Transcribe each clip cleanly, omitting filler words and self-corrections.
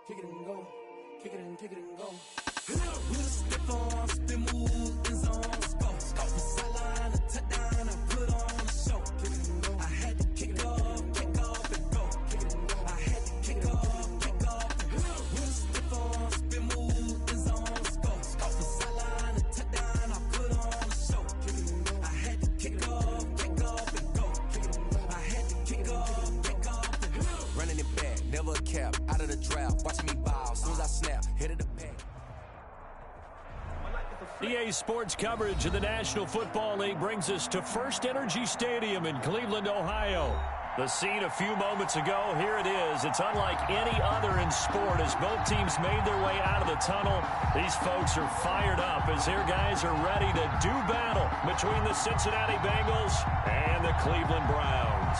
kick it and go, kick it and go. With a stiff arm, spin move, in zone, score. Off the sideline, a touchdown, I put on a show. Kick it and go. I had to kick off and go. Kick it and go. I had to kick off and go. With a stiff arm, spin move, in zone, score. Off the sideline, a touchdown, I put on a show. Kick it and go. I had to kick off and go. Kick it and go. I had to kick off and go. Running it back, never a cap, out of the draft, watching me bow. As soon as I snap, hit it the back. EA Sports coverage of the National Football League brings us to First Energy Stadium in Cleveland, Ohio. The scene a few moments ago, here it is. It's unlike any other in sport as both teams made their way out of the tunnel. These folks are fired up as their guys are ready to do battle between the Cincinnati Bengals and the Cleveland Browns.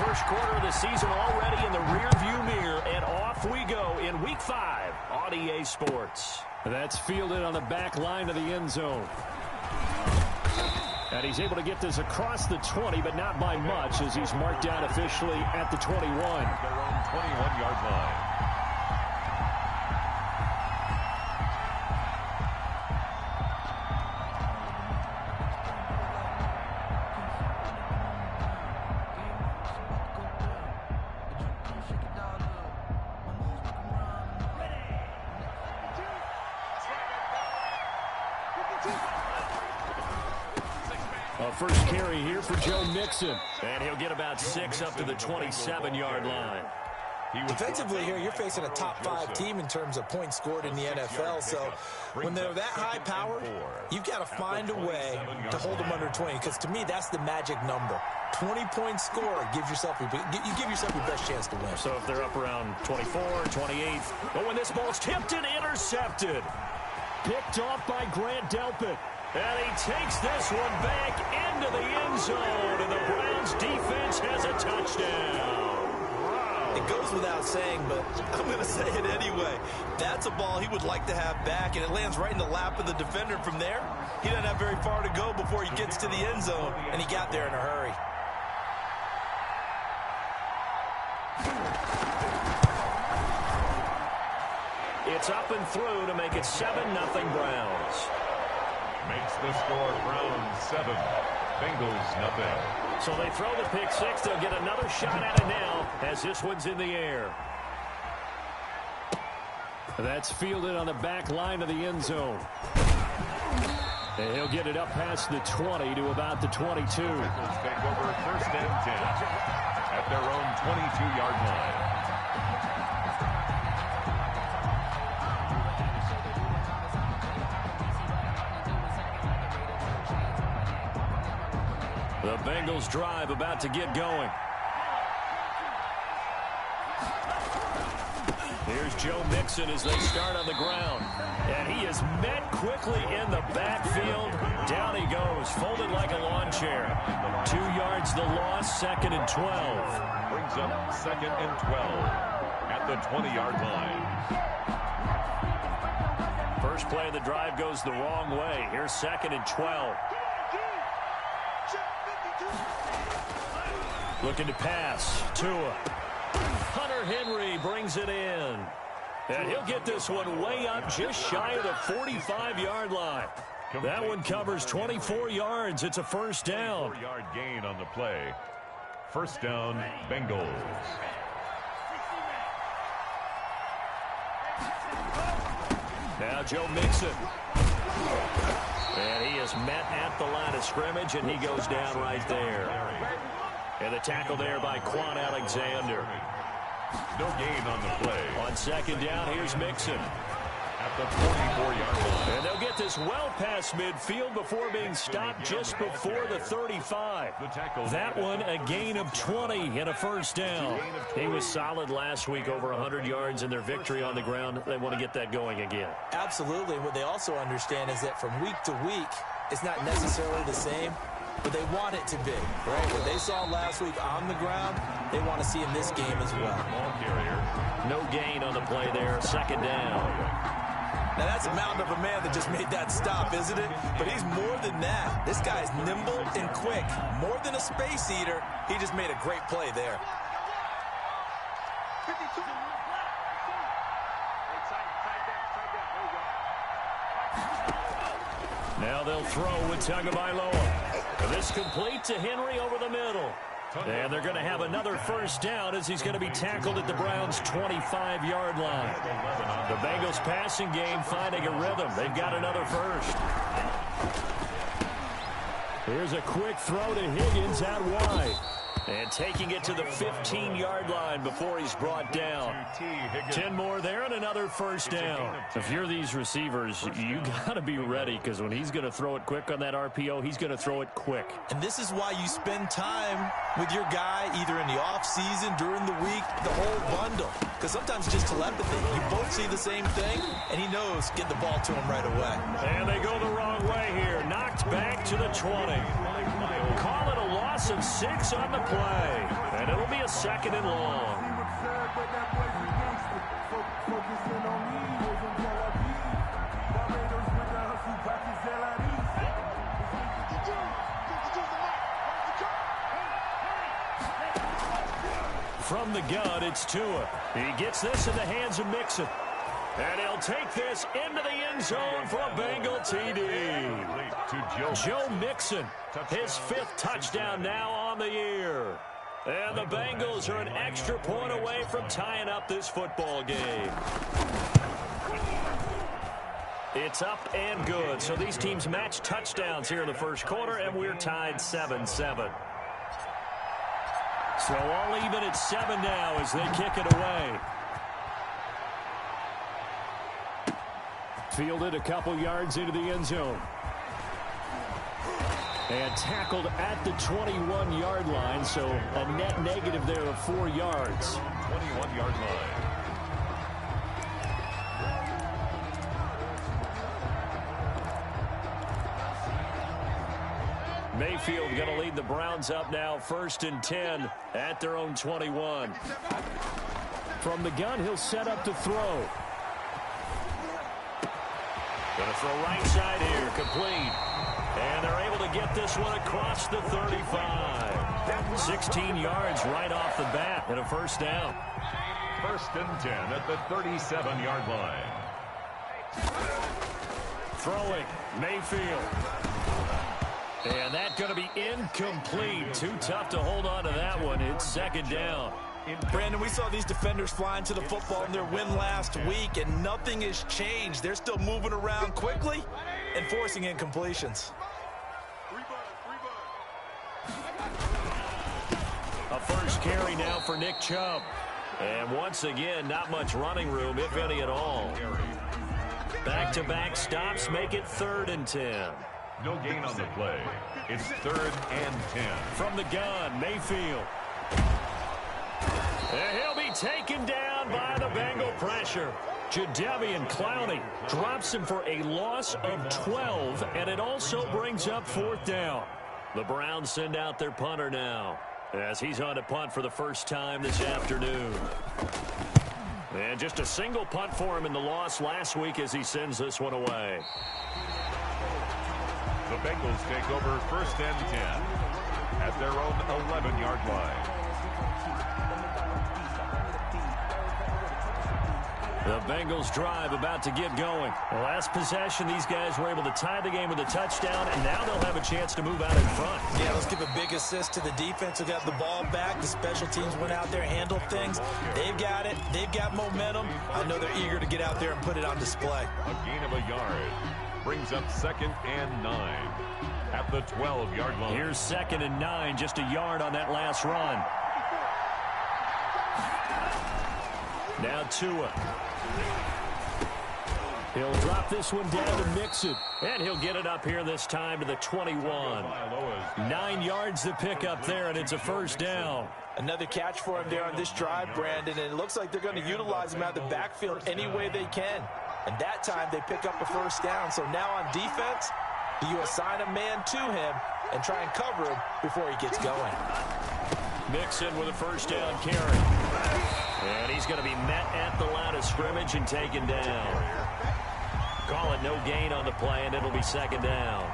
First quarter of the season already in the rearview mirror, and off we go in Week 5 on EA Sports. That's fielded on the back line of the end zone. And he's able to get this across the 20, but not by much, as he's marked down officially at the 21. Their own 21-yard line. First carry here for Joe Mixon. And he'll get about 6 up to the 27-yard line. Defensively here, you're facing a top-5 team in terms of points scored in the NFL. So when they're that high-powered, you've got to find a way to hold them under 20. Because to me, that's the magic number. 20-point score gives yourself you give yourself your best chance to win. So if they're up around 24, 28. But when this ball's tipped and intercepted. Picked off by Grant Delpit. And he takes this one back into the end zone, and the Browns defense has a touchdown. Wow. It goes without saying, but I'm going to say it anyway. That's a ball he would like to have back, and it lands right in the lap of the defender from there. He doesn't have very far to go before he gets to the end zone, and he got there in a hurry. It's up and through to make it 7-0 Browns. Makes the score Browns 7, Bengals nothing. So they throw the pick six. They'll get another shot at it now as this one's in the air. That's fielded on the back line of the end zone. And he'll get it up past the 20 to about the 22. Bengals take over 1st and 10 at their own 22-yard line. The Bengals drive about to get going. Here's Joe Mixon as they start on the ground. And he is met quickly in the backfield. Down he goes, folded like a lawn chair. 2 yards the loss, 2nd and 12. Brings up 2nd and 12 at the 20-yard line. First play of the drive goes the wrong way. Here's 2nd and 12. Looking to pass. Tua. Hunter Henry brings it in. And he'll get this one way up just shy of the 45-yard line. That one covers 24 yards. It's a first down. 4-yard gain on the play. First down, Bengals. Now Joe Mixon. And he is met at the line of scrimmage, and he goes down right there. And the tackle there by Quan Alexander. No gain on the play. On 2nd down, here's Mixon. At the 44-yard line. And they'll get this well past midfield before being stopped just before the 35. That one a gain of 20 and a first down. He was solid last week, over 100 yards in their victory on the ground. They want to get that going again. Absolutely. What they also understand is that from week to week, it's not necessarily the same. but they want it to be, right? What they saw last week on the ground, they want to see in this game as well. Ball carrier. No gain on the play there. Second down. Now, that's a mountain of a man that just made that stop, isn't it? But he's more than that. This guy's nimble and quick. More than a space eater, he just made a great play there. Now they'll throw with Tagovailoa. This complete to Henry over the middle. And they're going to have another first down as he's going to be tackled at the Browns' 25-yard line. The Bengals passing game finding a rhythm. They've got another first. Here's a quick throw to Higgins out wide. And taking it to the 15-yard line before he's brought down. 10 more there and another first down. If you're these receivers, you got to be ready because when he's going to throw it quick on that RPO, he's going to throw it quick. And this is why you spend time with your guy either in the offseason, during the week, the whole bundle. Because sometimes it's just telepathy. You both see the same thing, and he knows get the ball to him right away. And they go the wrong way here. Knocked back to the 20. Call it a loss of 6 on the play. And it'll be a second and long. From the gun, it's Tua. He gets this in the hands of Mixon. And he'll take this into the end zone for a Bengal TD. Joe Mixon, his 5th touchdown now on the year. And the Bengals are an extra point away from tying up this football game. It's up and good. So these teams match touchdowns here in the first quarter, and we're tied 7-7. So all even at 7 now as they kick it away. Fielded a couple yards into the end zone. And tackled at the 21-yard line, so a net negative there of 4 yards. 21-yard line. Mayfield going to lead the Browns up now, 1st and 10 at their own 21. From the gun, he'll set up to throw. Going to throw right side here, complete. And they're able to get this one across the 35. 16 yards right off the bat and a first down. 1st and 10 at the 37-yard line. Throwing, Mayfield. And that's going to be incomplete. Too tough to hold on to that one. It's 2nd down. Brandon, we saw these defenders flying to the football in their win last week, and nothing has changed. They're still moving around quickly and forcing incompletions. A first carry now for Nick Chubb. And once again, not much running room, if any at all. Back-to-back stops make it 3rd and 10. No gain on the play. It's 3rd and 10. From the gun, Mayfield. And he'll be taken down by the Bengal pressure. Jadeveon Clowney drops him for a loss of 12, and it also brings up 4th down. The Browns send out their punter now, as he's on to punt for the first time this afternoon. And just a single punt for him in the loss last week as he sends this one away. The Bengals take over 1st and 10 at their own 11-yard line. The Bengals drive about to get going. Last possession, these guys were able to tie the game with a touchdown, and now they'll have a chance to move out in front. Yeah, let's give a big assist to the defense who got the ball back. The special teams went out there, handled things. They've got it. They've got momentum. I know they're eager to get out there and put it on display. A gain of a yard brings up 2nd and 9 at the 12-yard line. Here's 2nd and 9, just a yard on that last run. Now Tua. He'll drop this one down to Mixon. And he'll get it up here this time to the 21. 9 yards to pick up there, and it's a first down. Another catch for him there on this drive, Brandon, and it looks like they're going to utilize him out of the backfield any way they can. And that time they pick up a first down. So now on defense, Do you assign a man to him and try and cover him before he gets going? Mixon with a first down carry. And he's going to be met at the line of scrimmage and taken down. Call it no gain on the play, and it'll be second down.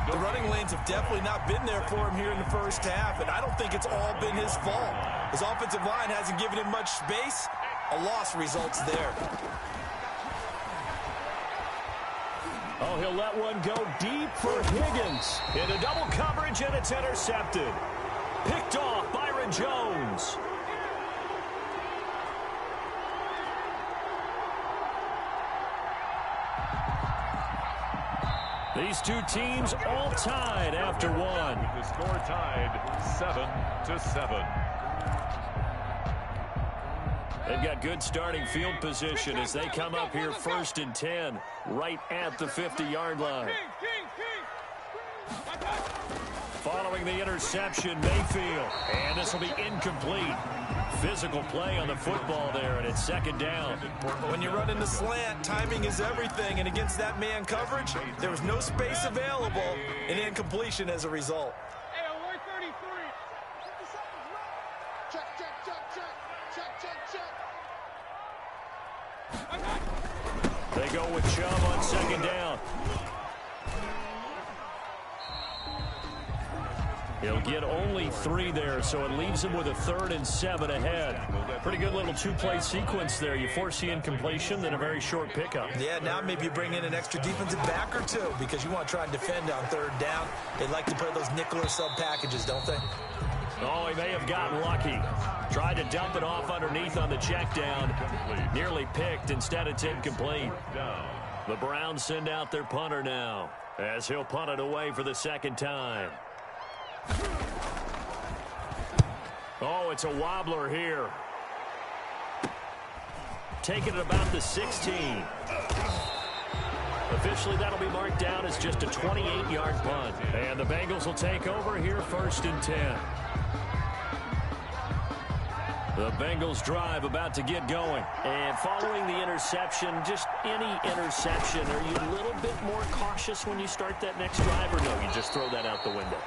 The running lanes have definitely not been there for him here in the first half, and I don't think it's all been his fault. His offensive line hasn't given him much space. A loss results there. Oh, he'll let one go deep for Higgins. Into double coverage, and it's intercepted. Picked off Byron Jones. These two teams all tied after one. The score tied 7-7. They've got good starting field position as they come up here 1st and 10, right at the 50-yard line. Following the interception, Mayfield. And this will be incomplete. Physical play on the football there, and it's second down. When you run in the slant, timing is everything, and against that man coverage, there was no space available, and incompletion as a result. Hey, alert 33. Check. They go with Chubb on second down. He'll get only 3 there, so it leaves him with a 3rd and 7 ahead. Pretty good little two-play sequence there. You force the incompletion, then a very short pickup. Yeah, now maybe you bring in an extra defensive back or two because you want to try and defend on 3rd down. They like to play those nickel or sub packages, don't they? Oh, he may have gotten lucky. Tried to dump it off underneath on the check down. Nearly picked. Instead, it's incomplete. The Browns send out their punter now as he'll punt it away for the second time. Oh, it's a wobbler here. Taking it about the 16. Officially, that'll be marked down as just a 28-yard punt. And the Bengals will take over here 1st and 10. The Bengals drive about to get going. And following the interception, just any interception, are you a little bit more cautious when you start that next drive, or no, you just throw that out the window?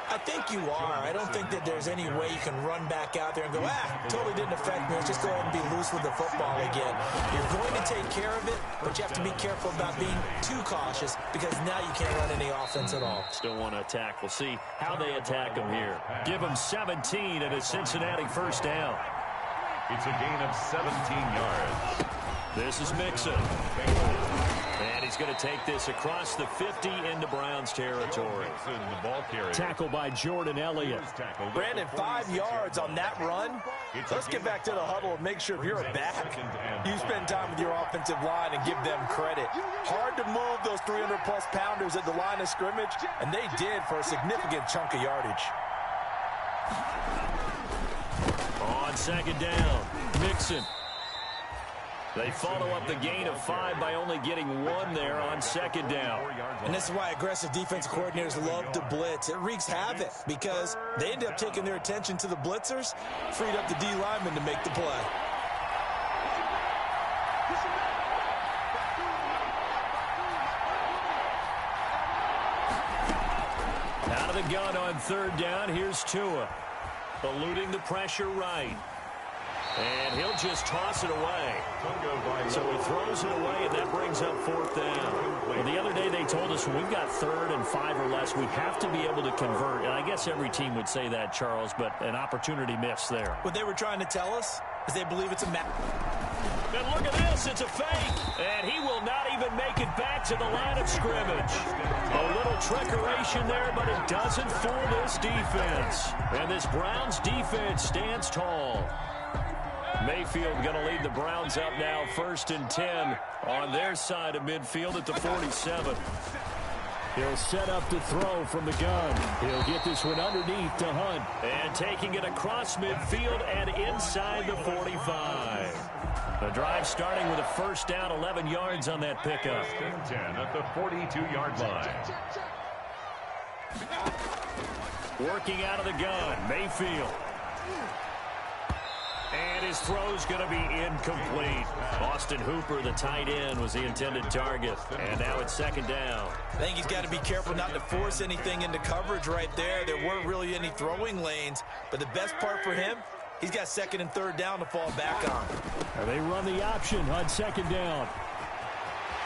I think you are. I don't think that there's any way you can run back out there and go, totally didn't affect me. Let's just go ahead and be loose with the football again. You're going to take care of it, but you have to be careful about being too cautious because now you can't run any offense at all. Still want to attack. We'll see how they attack him here. Give him 17 and a Cincinnati first down. It's a gain of 17 yards. This is Mixon. And he's going to take this across the 50 into Browns territory. Tackle by Jordan Elliott. Brandon, 5 yards on that run. Let's get back to the huddle and make sure if you're a back, you spend time with your offensive line and give them credit. Hard to move those 300-plus pounders at the line of scrimmage, and they did for a significant chunk of yardage. On second down, Mixon. They follow up the gain of 5 by only getting 1 there on second down. And this is why aggressive defensive coordinators love to blitz. It wreaks havoc because they end up taking their attention to the blitzers, freed up the D lineman to make the play. Out of the gun on third down, here's Tua. Eluding the pressure right. And he'll just toss it away. So he throws it away, and that brings up 4th down. Well, the other day they told us when we've got 3rd and 5 or less, we have to be able to convert. And I guess every team would say that, Charles, but an opportunity missed there. What they were trying to tell us is they believe it's a match. And look at this, it's a fake. And he will not even make it back to the line of scrimmage. A little trickeration there, but it doesn't fool this defense. And this Browns defense stands tall. Mayfield going to lead the Browns up now 1st and 10 on their side of midfield at the 47. He'll set up to throw from the gun. He'll get this one underneath to Hunt. And taking it across midfield and inside the 45. The drive starting with a first down, 11 yards on that pickup. 10 at the 42-yard line. Working out of the gun, Mayfield. And his throw's going to be incomplete. Austin Hooper, the tight end, was the intended target. And now it's second down. I think he's got to be careful not to force anything into coverage right there. There weren't really any throwing lanes. But the best part for him, he's got second and third down to fall back on. And they run the option on second down.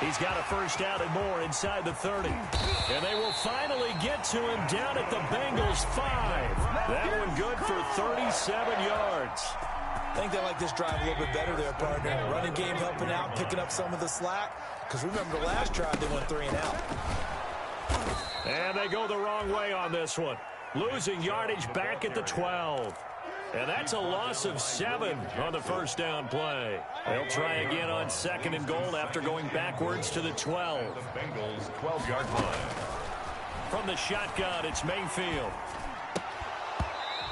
He's got a first down and more inside the 30. And they will finally get to him down at the Bengals 5. That one good for 37 yards. I think they like this drive a little bit better there, partner. Running game helping out, picking up some of the slack. Because remember the last drive, they went 3 and out. And they go the wrong way on this one. Losing yardage back at the 12. And that's a loss of 7 on the first down play. They'll try again on second and goal after going backwards to the 12. The Bengals 12-yard line. From the shotgun, it's Mayfield.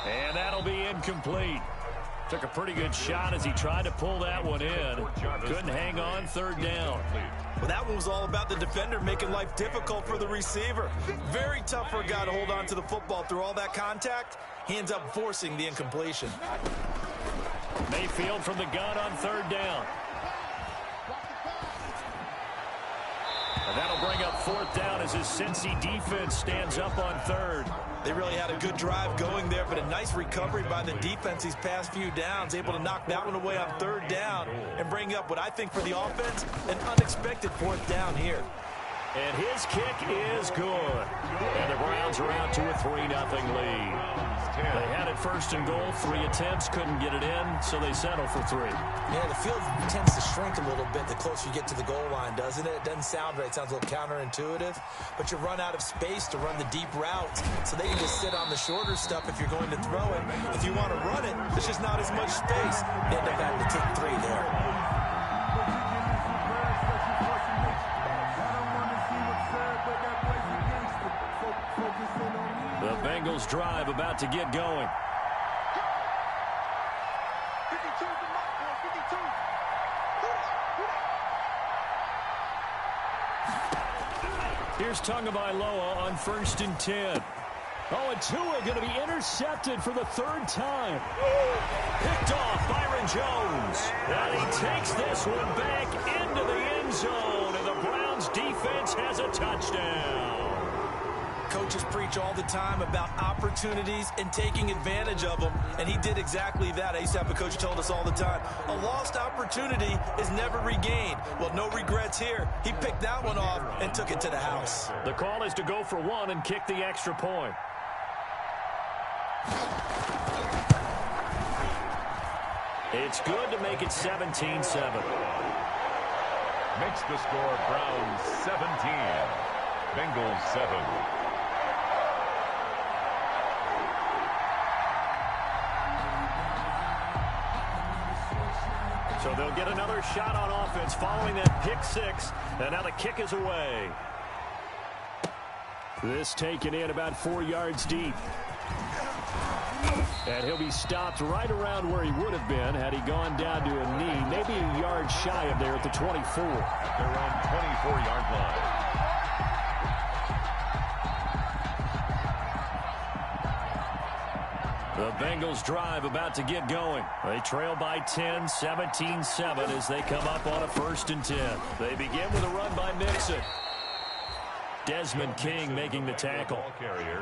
And that'll be incomplete. Took a pretty good shot as he tried to pull that one in. Couldn't hang on third down. Well, that one was all about the defender making life difficult for the receiver. Very tough for a guy to hold on to the football through all that contact. He ends up forcing the incompletion. Mayfield from the gun on third down. And that'll bring up fourth down as his Cincy defense stands up on third. They really had a good drive going there, but a nice recovery by the defense these past few downs, able to knock that one away on third down and bring up what I think for the offense, an unexpected fourth down here. And his kick is good. And the Browns are out to a 3-0 lead. They had it first and goal, 3 attempts, couldn't get it in, so they settle for 3. Yeah, the field tends to shrink a little bit the closer you get to the goal line, doesn't it? It doesn't sound right. It sounds a little counterintuitive. But you run out of space to run the deep routes, so they can just sit on the shorter stuff if you're going to throw it. If you want to run it, there's just not as much space. They end up having to take 3 there. The Bengals drive about to get going. 52 to Mark, 52. Here's Tagovailoa on first and 10. Oh, and Tua going to be intercepted for the 3rd time. Picked off Byron Jones. And he takes this one back into the end zone. And the Browns defense has a touchdown. Coaches preach all the time about opportunities and taking advantage of them, and he did exactly that. I used to have a coach who told us all the time, a lost opportunity is never regained. Well, no regrets here. He picked that one off and took it to the house. The call is to go for 1 and kick the extra point. It's good to make it 17-7. Makes the score Browns 17, Bengals 7. So they'll get another shot on offense following that pick 6. And now the kick is away. This taken in about 4 yards deep. And he'll be stopped right around where he would have been had he gone down to a knee. Maybe a yard shy of there at the 24. At their own 24-yard line. The Bengals drive about to get going. They trail by 10, 17-7 as they come up on a first and 10. They begin with a run by Mixon. Desmond King making the tackle.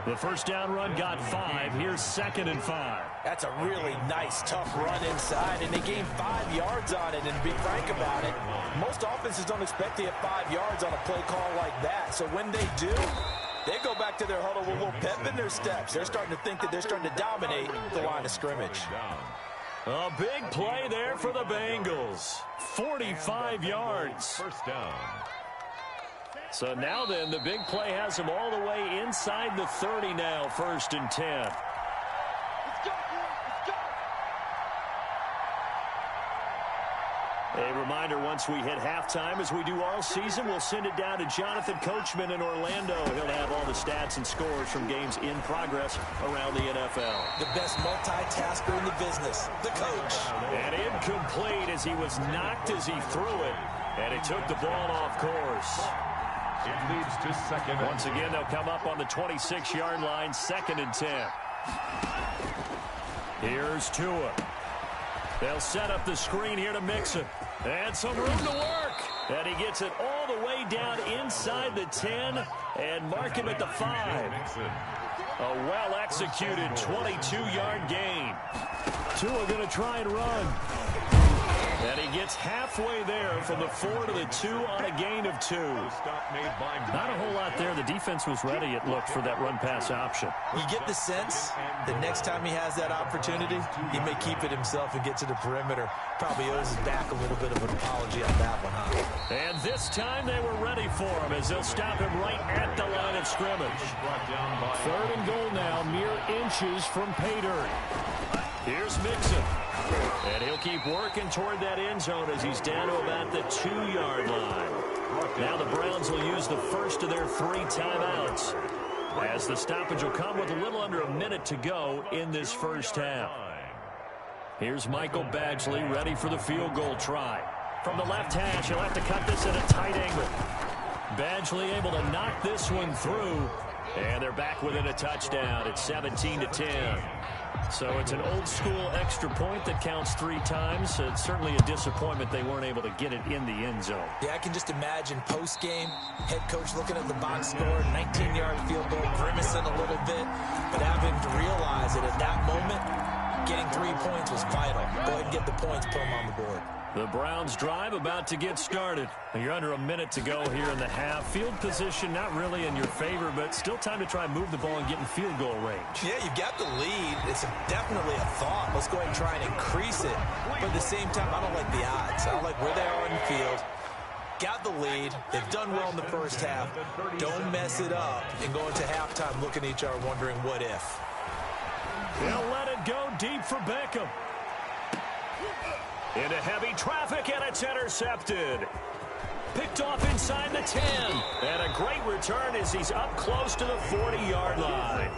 The first down run got 5. Here's 2nd and 5. That's a really nice, tough run inside, and they gained 5 yards on it. And to be frank about it, most offenses don't expect to get 5 yards on a play call like that. So when they do, they go back to their huddle with a little pep in their steps. They're starting to think that they're starting to dominate the line of scrimmage. A big play there for the Bengals. 45 yards. First down. So now then, the big play has them all the way inside the 30 now, 1st and 10. Let's go, let's go. A reminder, once we hit halftime, as we do all season, we'll send it down to Jonathan Coachman in Orlando. He'll have all the stats and scores from games in progress around the NFL. The best multitasker in the business, the coach. And incomplete as he was knocked as he threw it. And he took the ball off course. It leads to 2nd. Once again, they'll come up on the 26-yard line, 2nd and 10. Here's Tua. They'll set up the screen here to Mixon. And some room to work. And he gets it all the way down inside the 10 and mark him at the 5. A well-executed 22-yard gain. Tua going to try and run. And he gets halfway there from the 4 to the 2 on a gain of 2. Not a whole lot there. The defense was ready, it looked, for that run-pass option. You get the sense that next time he has that opportunity, he may keep it himself and get to the perimeter. Probably owes his back a little bit of an apology on that one, huh? And this time they were ready for him as they'll stop him right at the line of scrimmage. 3rd and goal now, mere inches from pay dirt. Here's Mixon. And he'll keep working toward that end zone as he's down to about the 2-yard line. Now the Browns will use the first of their 3 timeouts, as the stoppage will come with a little under a minute to go in this first half. Here's Michael Badgley ready for the field goal try. From the left hash, he'll have to cut this at a tight angle. Badgley able to knock this one through, and they're back within a touchdown. It's 17-10. So it's an old-school extra point that counts 3 times. It's certainly a disappointment they weren't able to get it in the end zone. Yeah, I can just imagine post-game, head coach looking at the box score, 19-yard field goal, grimacing a little bit, but having to realize that at that moment, getting 3 points was vital. Go ahead and get the points, put them on the board. The Browns drive about to get started. You're under a minute to go here in the half. Field position not really in your favor, but still time to try and move the ball and get in field goal range. Yeah, you've got the lead. It's definitely a thought. Let's go ahead and try and increase it. But at the same time, I don't like the odds. I don't like where they are in the field. Got the lead. They've done well in the first half. Don't mess it up and go into halftime looking at each other wondering what if. They'll let it go deep for Beckham. Into heavy traffic, and it's intercepted. Picked off inside the 10. And a great return as he's up close to the 40-yard line.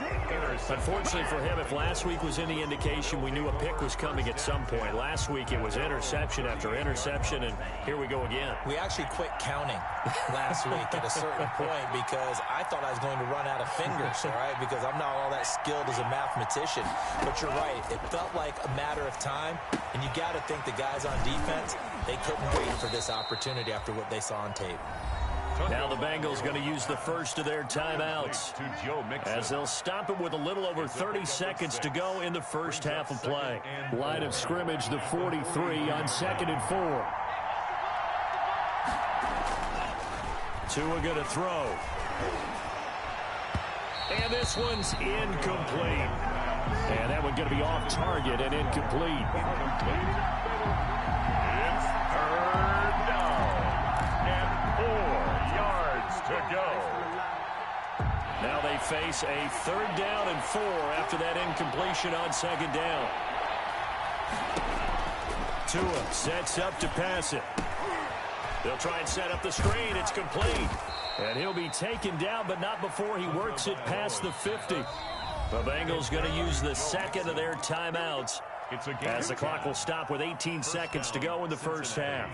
Unfortunately for him, if last week was any indication, we knew a pick was coming at some point. Last week it was interception after interception, and here we go again. We actually quit counting last week at a certain point because I thought I was going to run out of fingers, all right, because I'm not all that skilled as a mathematician. But you're right. It felt like a matter of time, and you got to think the guys on defense, they couldn't wait for this opportunity after what they saw on tape. Now the Bengals going to use the first of their timeouts as they'll stop it with a little over 30 seconds to go in the first half of play. Line of scrimmage, the 43 on 2nd and 4. Tua going to throw. And this one's incomplete. And that one going to be off target and incomplete. It's 3rd down and 4 yards to go. Now they face a 3rd down and 4 after that incompletion on 2nd down. Tua sets up to pass it. They'll try and set up the screen. It's complete. And he'll be taken down, but not before he works it past the 50. The Bengals going to use the second of their timeouts as the clock will stop with 18 seconds to go in the first half.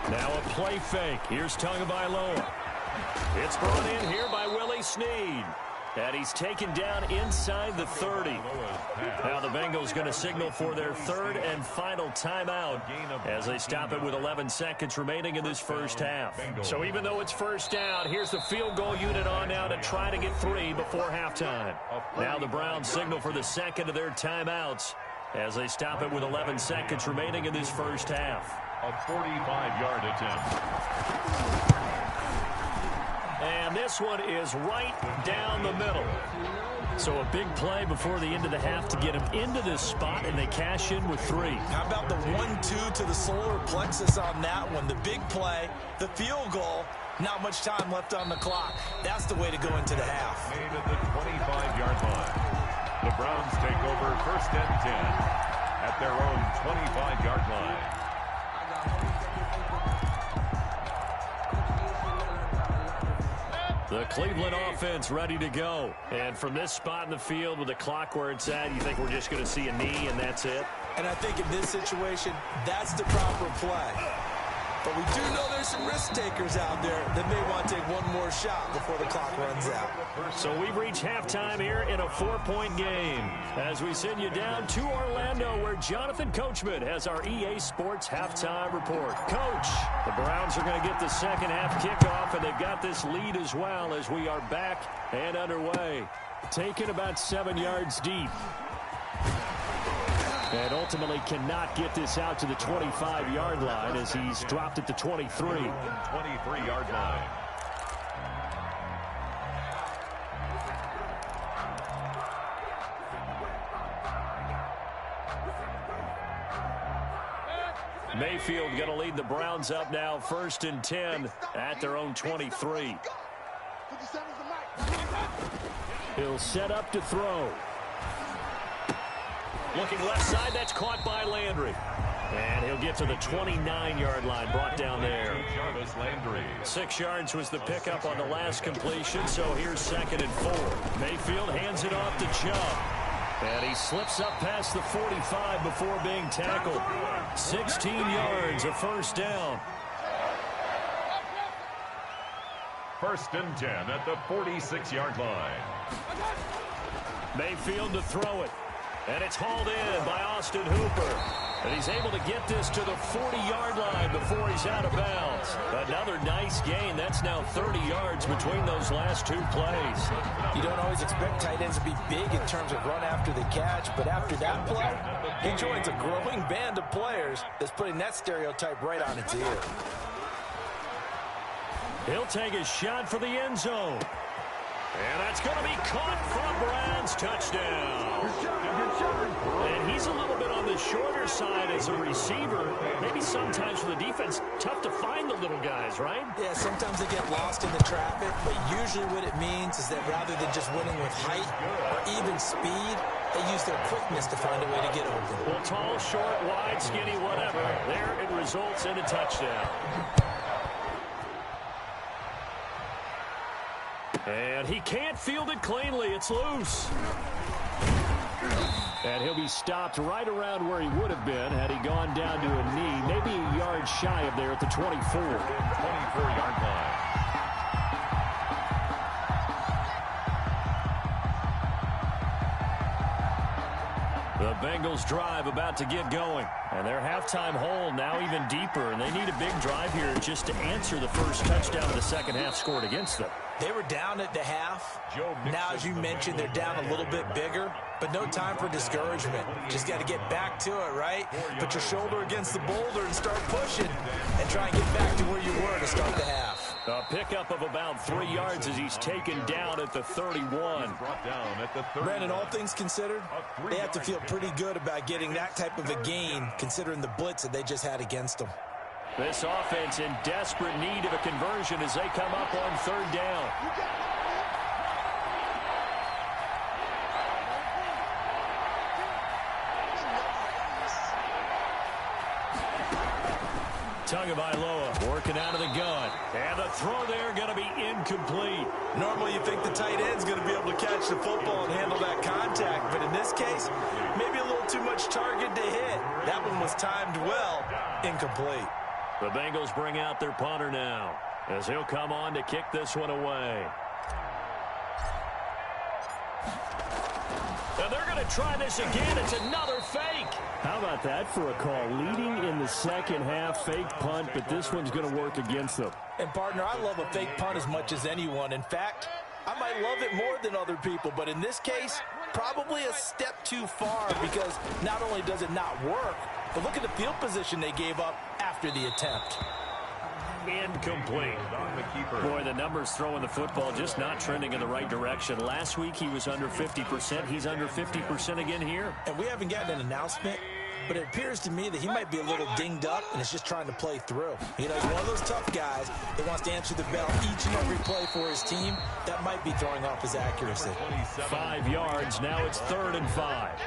Now a play fake. Here's Tagovailoa. It's brought in here by Willie Snead. And he's taken down inside the 30. Now the Bengals going to signal for their 3rd and final timeout as they stop it with 11 seconds remaining in this first half. So even though it's first down, here's the field goal unit on now to try to get 3 before halftime. Now the Browns signal for the second of their timeouts as they stop it with 11 seconds remaining in this first half. A 45-yard attempt. And this one is right down the middle. So a big play before the end of the half to get him into this spot, and they cash in with 3. How about the 1-2 to the solar plexus on that one? The big play, the field goal, not much time left on the clock. That's the way to go into the half. Made at the 25-yard line. The Browns take over 1st and 10 at their own 25-yard line. The Cleveland offense ready to go. And from this spot in the field with the clock where it's at, you think we're just going to see a knee and that's it? And I think in this situation, that's the proper play. But we do know there's some risk takers out there that may want to take one more shot before the clock runs out. So we've reached halftime here in a 4-point game. As we send you down to Orlando, where Jonathan Coachman has our EA Sports halftime report. Coach, the Browns are going to get the second half kickoff, and they've got this lead as well as we are back and underway. Taken about 7 yards deep. And ultimately cannot get this out to the 25-yard line as he's dropped at the 23. 23-yard line. Mayfield going to lead the Browns up now, 1st and 10 at their own 23. He'll set up to throw. Looking left side, that's caught by Landry. And he'll get to the 29-yard line, brought down there. 6 yards was the pickup on the last completion, so here's 2nd and 4. Mayfield hands it off to Chubb. And he slips up past the 45 before being tackled. 16 yards, a first down. 1st and 10 at the 46-yard line. Mayfield to throw it. And it's hauled in by Austin Hooper. And he's able to get this to the 40-yard line before he's out of bounds. Another nice gain. That's now 30 yards between those last 2 plays. You don't always expect tight ends to be big in terms of run after the catch, but after that play, he joins a growing band of players that's putting that stereotype right on its ear. He'll take a shot for the end zone. And that's going to be caught from Browns. Touchdown. And he's a little bit on the shorter side as a receiver. Maybe sometimes for the defense, tough to find the little guys, right? Yeah, sometimes they get lost in the traffic, but usually what it means is that rather than just winning with height or even speed, they use their quickness to find a way to get open. Well, tall, short, wide, skinny, whatever. There it results in a touchdown. And he can't field it cleanly. It's loose. And he'll be stopped right around where he would have been had he gone down to a knee, maybe a yard shy of there at the 24. 24-yard line. The Bengals drive about to get going. And their halftime hole now even deeper. And they need a big drive here just to answer the first touchdown of the second half scored against them. They were down at the half. Now, as you mentioned, they're down a little bit bigger, but no time for discouragement. Just got to get back to it, right? Put your shoulder against the boulder and start pushing and try and get back to where you were to start the half. A pickup of about 3 yards as he's taken down at the 31. Brandon, all things considered, they have to feel pretty good about getting that type of a gain considering the blitz that they just had against them. This offense in desperate need of a conversion as they come up on 3rd down. Tagovailoa working out of the gun. And the throw there going to be incomplete. Normally you think the tight end's going to be able to catch the football and handle that contact, but in this case, maybe a little too much target to hit. That one was timed well. Incomplete. The Bengals bring out their punter now as he'll come on to kick this one away. And they're going to try this again. It's another fake. How about that for a call? Leading in the second half, fake punt, but this one's going to work against them. And, partner, I love a fake punt as much as anyone. In fact, I might love it more than other people, but in this case, probably a step too far because not only does it not work, but look at the field position they gave up after the attempt. Incomplete. Boy, the numbers throwing the football just not trending in the right direction. Last week he was under 50%. He's under 50% again here. And we haven't gotten an announcement, but it appears to me that he might be a little dinged up and is just trying to play through. You know, he's one of those tough guys that wants to answer the bell each and every play for his team. That might be throwing off his accuracy. 5 yards. Now it's 3rd and 5.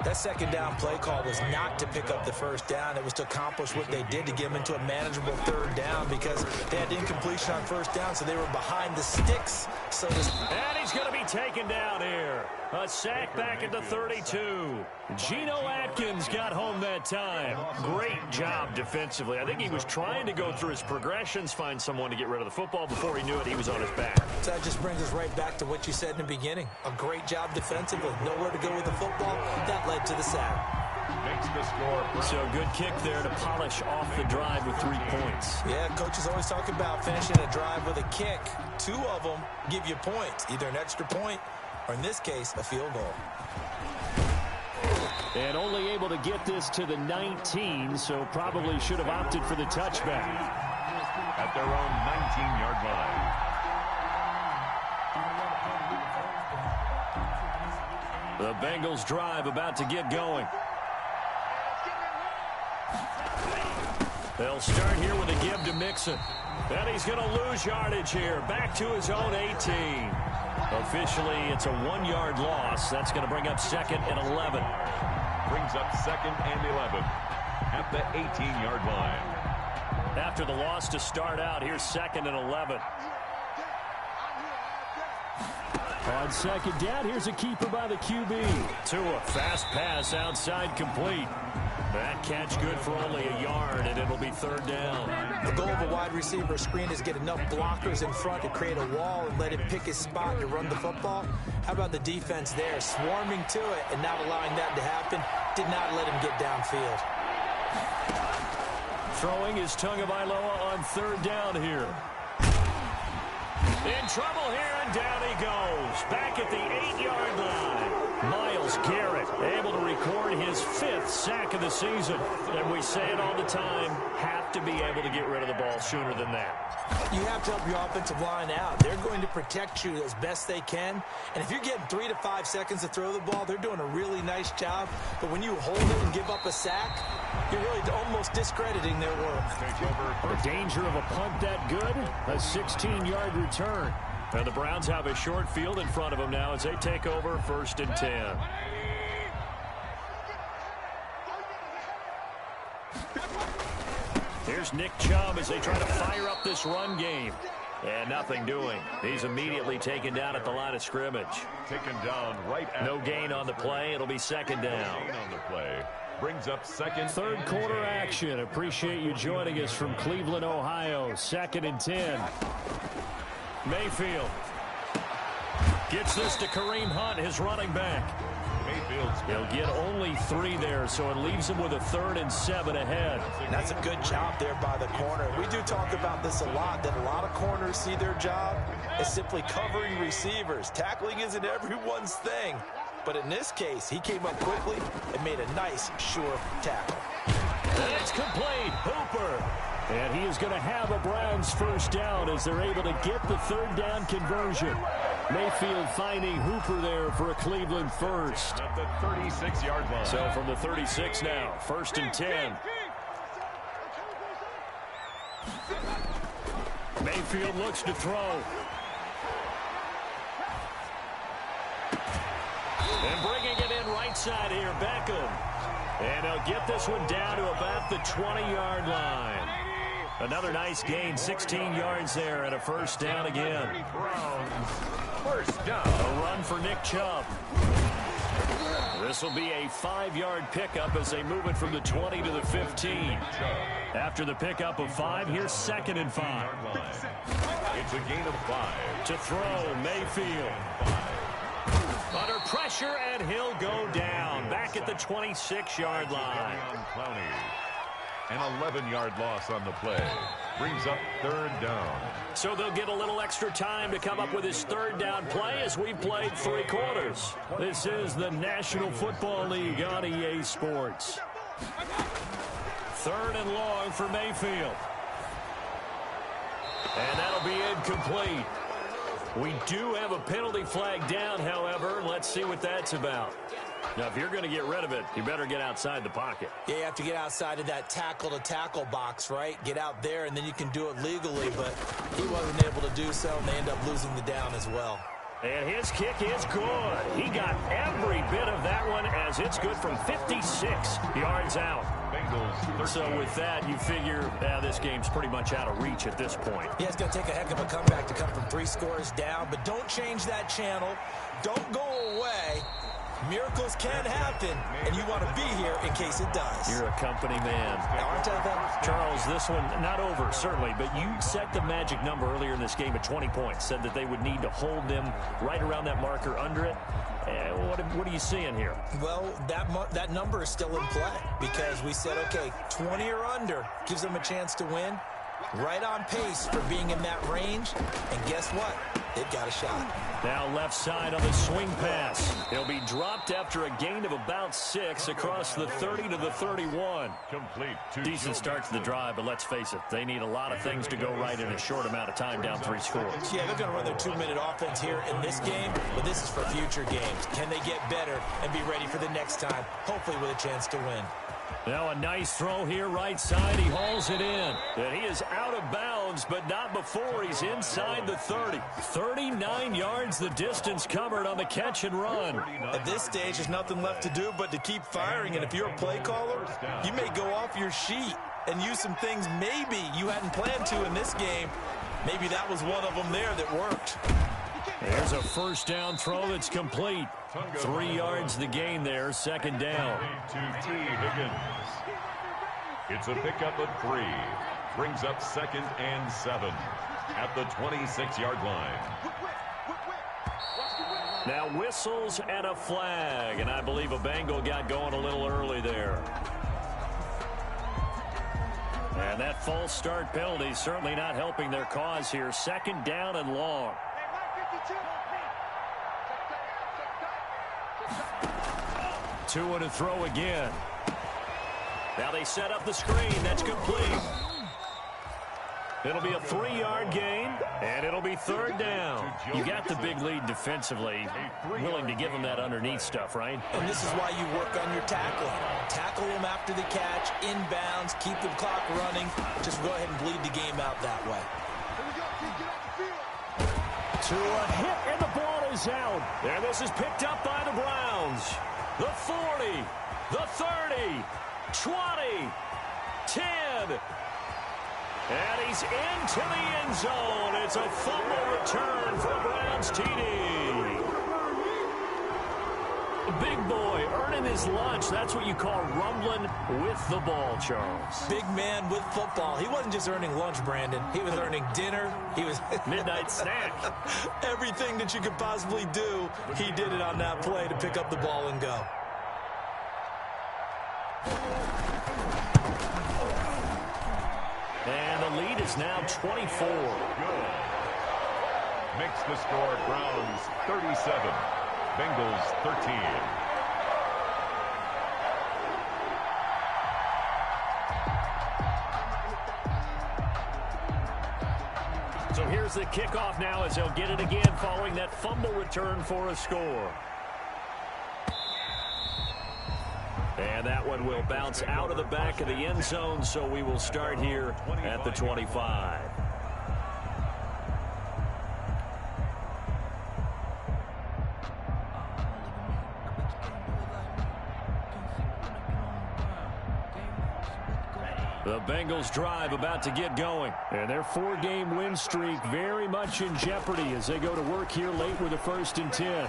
That second down play call was not to pick up the first down. It was to accomplish what they did to get him into a manageable 3rd down. down because they had incompletion on first down, so they were behind the sticks. So and he's going to be taken down here. A sack back at the 32. Geno Atkins got home that time. Great job defensively. I think he was trying to go through his progressions, find someone to get rid of the football. Before he knew it, he was on his back. So that just brings us right back to what you said in the beginning. A great job defensively. Nowhere to go with the football. That led to the sack. Makes the score. So good kick there to polish off the drive with 3 points. Yeah, coaches always talk about finishing a drive with a kick. 2 of them give you points, either an extra point or, in this case, a field goal. And only able to get this to the 19, so probably should have opted for the touchback. At their own 19-yard line. The Bengals drive about to get going. They'll start here with a give to Mixon. And he's going to lose yardage here. Back to his own 18. Officially, it's a 1-yard loss. That's going to bring up 2nd and 11. Brings up 2nd and 11 at the 18-yard line. After the loss to start out, here's 2nd and 11. On 2nd down, here's a keeper by the QB. To a fast pass outside complete. That catch good for only a yard, and it'll be 3rd down. The goal of a wide receiver screen is get enough blockers in front to create a wall and let him pick his spot to run the football. How about the defense there, swarming to it and not allowing that to happen? Did not let him get downfield. Throwing is Tagovailoa on 3rd down here. In trouble here, and down he goes. Back at the 8-yard line. Myles Garrett able to record his 5th sack of the season. And we say it all the time, have to be able to get rid of the ball sooner than that. You have to help your offensive line out. They're going to protect you as best they can. And if you're getting 3 to 5 seconds to throw the ball, they're doing a really nice job. But when you hold it and give up a sack, you're really almost discrediting their work. The danger of a punt that good, a 16-yard return. And the Browns have a short field in front of them now as they take over 1st and 10. Here's Nick Chubb as they try to fire up this run game. And nothing doing. He's immediately taken down at the line of scrimmage. Taken down right at no gain on the play. It'll be 2nd down. No gain on the play. Brings up 2nd. 3rd quarter action. Appreciate you joining us from Cleveland, Ohio. 2nd and 10. Mayfield gets this to Kareem Hunt, his running back. He'll get only 3 there, so it leaves him with a 3rd and 7 ahead. That's a good job there by the corner. We do talk about this a lot, that a lot of corners see their job as simply covering receivers. Tackling isn't everyone's thing. But in this case, he came up quickly and made a nice, sure tackle. And it's complete. Hooper. And he is going to have a Browns 1st down as they're able to get the 3rd down conversion. Mayfield finding Hooper there for a Cleveland 1st. At the 36-yard line. So from the 36 now, 1st and 10. Mayfield looks to throw. And bringing it in right side here, Beckham. And he'll get this one down to about the 20-yard line. Another nice gain, 16 yards there, and a 1st down again. Browns, 1st down. A run for Nick Chubb. This will be a 5-yard pickup as they move it from the 20 to the 15. After the pickup of 5, here's 2nd and 5. It's a gain of 5. To throw, Mayfield. Under pressure, and he'll go down. Back at the 26-yard line. An 11-yard loss on the play. Brings up 3rd down. So they'll get a little extra time to come up with his 3rd down play as we've played 3 quarters. This is the National Football League on EA Sports. 3rd and long for Mayfield. And that'll be incomplete. We do have a penalty flag down, however. Let's see what that's about. Now, if you're going to get rid of it, you better get outside the pocket. Yeah, you have to get outside of that tackle-to-tackle box, right? Get out there, and then you can do it legally, but he wasn't able to do so, and they end up losing the down as well. And his kick is good. He got every bit of that one as it's good from 56 yards out. Bengals 13. So with that, you figure this game's pretty much out of reach at this point. Yeah, it's going to take a heck of a comeback to come from 3 scores down, but don't change that channel. Don't go away. Miracles can happen, and you want to be here in case it does. You're a company man. Aren't I, though? Charles, this one, not over, certainly, but you set the magic number earlier in this game at 20 points, said that they would need to hold them right around that marker under it. What are you seeing here? Well, that number is still in play because we said, okay, 20 or under gives them a chance to win. Right on pace for being in that range, and guess what? They've got a shot. Now left side on the swing pass. He'll be dropped after a gain of about 6 across the 30 to the 31. Complete. Decent start to the drive, but let's face it, they need a lot of things to go right in a short amount of time down 3 scores. Yeah, they're going to run their 2-minute offense here in this game, but this is for future games. Can they get better and be ready for the next time, hopefully with a chance to win? Now a nice throw here, right side. He hauls it in. And he is out of bounds, but not before he's inside the 30. 39 yards the distance covered on the catch and run. At this stage, there's nothing left to do but to keep firing. And if you're a play caller, you may go off your sheet and use some things maybe you hadn't planned to in this game. Maybe that was one of them there that worked. There's a first down throw that's complete. 3 yards the gain there, second down. To T. Higgins. It's a pickup of 3. Brings up 2nd and 7 at the 26-yard line. Now whistles and a flag, and I believe a Bengal got going a little early there. And that false start penalty certainly not helping their cause here. Second down and long. 2 and a throw again. Now they set up the screen. That's complete. It'll be a 3-yard gain, and it'll be third down. You got the big lead defensively. Willing to give them that underneath stuff, right? And this is why you work on your tackling. Tackle them after the catch, inbounds, keep the clock running. Just go ahead and bleed the game out that way. To a hit, and the ball is out. And this is picked up by the Browns. The 40, the 30, 20, 10. And he's into the end zone. It's a fumble return for Browns TD. Big boy earning his lunch. That's what you call rumbling with the ball, Charles. Big man with football. He wasn't just earning lunch, Brandon. He was earning dinner. He was midnight snack. Everything that you could possibly do, he did it on that play to pick up the ball and go. And the lead is now 24. Good. Makes the score Browns 37, Bengals 13. So here's the kickoff now as they'll get it again following that fumble return for a score. And that one will bounce out of the back of the end zone, so we will start here at the 25. The Bengals drive about to get going. And their 4-game win streak very much in jeopardy as they go to work here late with a 1st and 10.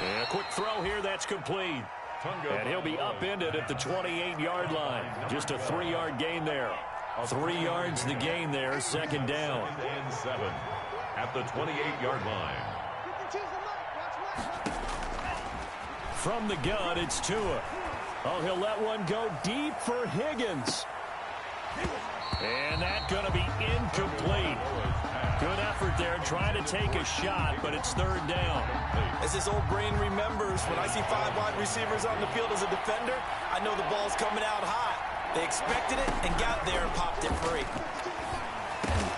And a quick throw here, that's complete. And he'll be upended at the 28-yard line. Just a 3-yard gain there. 3 yards the gain there, second down. 2nd and 7 at the 28-yard line. From the gun, it's Tua. Oh, he'll let one go deep for Higgins. And that's going to be incomplete. Good effort there, trying to take a shot, but it's third down. As his old brain remembers, when I see 5 wide receivers on the field as a defender, I know the ball's coming out hot. They expected it and got there and popped it free.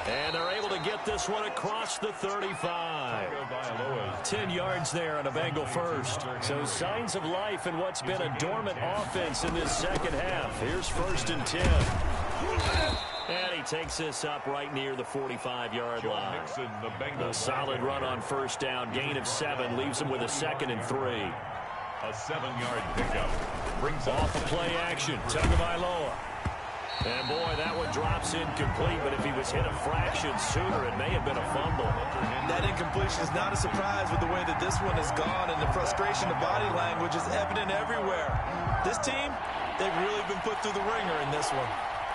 And they're able to get this one across the 35. 10 yards there on a Bengal first. So signs of life in what's been a dormant offense in this second half. Here's 1st and 10. And he takes this up right near the 45-yard line. A solid run on first down. Gain of 7 leaves him with a 2nd and 3. A 7-yard pickup. Brings Off of play action. Tagovailoa. And, boy, that one drops incomplete, but if he was hit a fraction sooner, it may have been a fumble. That incompletion is not a surprise with the way that this one has gone, and the frustration of body language is evident everywhere. This team, they've really been put through the ringer in this one.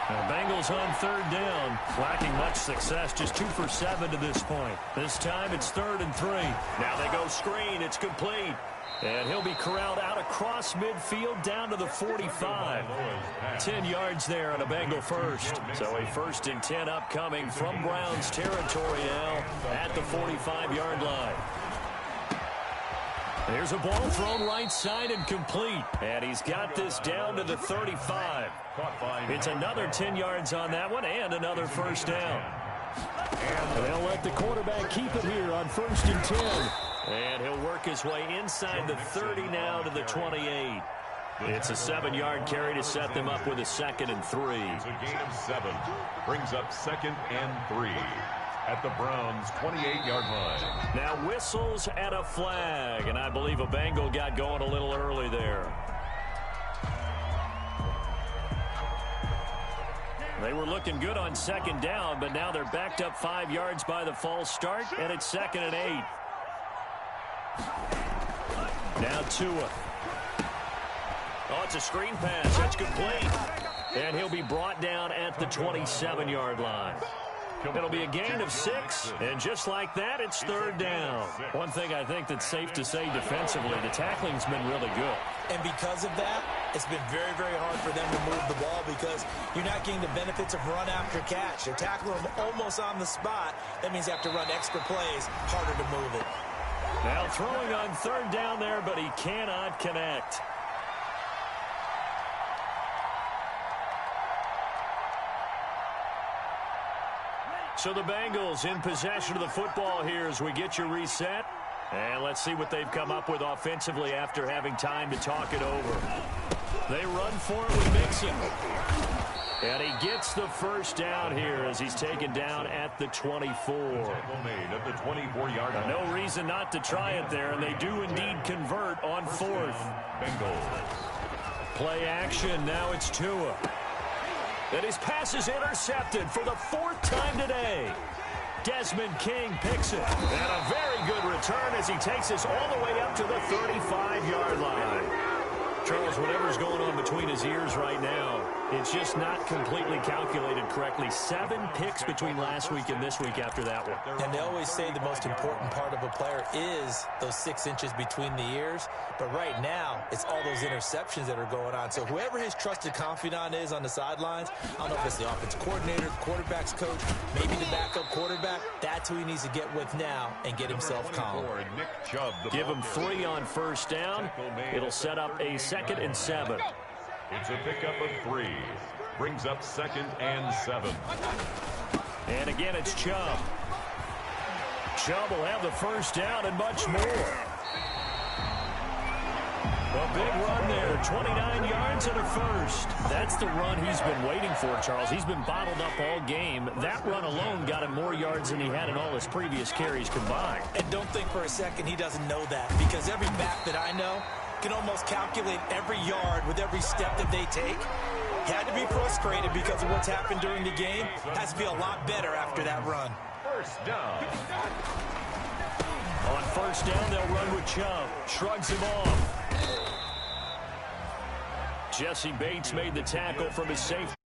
The Bengals on third down, lacking much success, just 2 for 7 to this point. This time it's 3rd and 3. Now they go screen, it's complete. And he'll be corralled out across midfield down to the 45. 10 yards there on a Bengal first. So a 1st and 10 upcoming from Browns territory now at the 45-yard line. There's a ball thrown right side and complete. And he's got this down to the 35. It's another 10 yards on that one and another 1st down. And they'll let the quarterback keep it here on 1st and 10. And he'll work his way inside the 30 now to the 28. It's a 7-yard carry to set them up with a 2nd and 3. It's a gain of 7. Brings up 2nd and 3 at the Browns' 28-yard line. Now whistles and a flag. And I believe a Bengal got going a little early there. They were looking good on 2nd down, but now they're backed up 5 yards by the false start, and it's 2nd and 8. Now Tua. Oh, it's a screen pass. That's complete. And he'll be brought down at the 27-yard line. It'll be a gain of 6, and just like that, it's 3rd down. One thing I think that's safe to say defensively, the tackling's been really good. And because of that, it's been very, very hard for them to move the ball because you're not getting the benefits of run after catch. They tackle them almost on the spot. That means you have to run extra plays, harder to move it. Now throwing on 3rd down there, but he cannot connect. So the Bengals in possession of the football here as we get you reset. And let's see what they've come up with offensively after having time to talk it over. They run for it with Mixon. And he gets the 1st down here as he's taken down at the 24. Made at the 24-yard line. No reason not to try it there, and they do indeed convert on 4th. Bengals. Play action, now it's Tua. And his pass is intercepted for the 4th time today. Desmond King picks it. And a very good return as he takes us all the way up to the 35-yard line. Charles, whatever's going on between his ears right now, it's just not completely calculated correctly. 7 picks between last week and this week after that one. And they always say the most important part of a player is those 6 inches between the ears. But right now, it's all those interceptions that are going on. So whoever his trusted confidant is on the sidelines, I don't know if it's the offense coordinator, the quarterback's coach, maybe the backup quarterback, that's who he needs to get with now and get himself calm. Give him 3 on 1st down. It'll set up a 2nd and 7. It's a pickup of 3. Brings up 2nd and 7. And again, it's Chubb. Chubb will have the 1st down and much more. A big run there, 29 yards and a 1st. That's the run he's been waiting for, Charles. He's been bottled up all game. That run alone got him more yards than he had in all his previous carries combined. And don't think for a second he doesn't know that, because every back that I know can almost calculate every yard with every step that they take. He had to be frustrated because of what's happened during the game. Has to be a lot better after that run. 1st down. On 1st down, they'll run with Chubb. Shrugs him off. Jesse Bates made the tackle from his safety.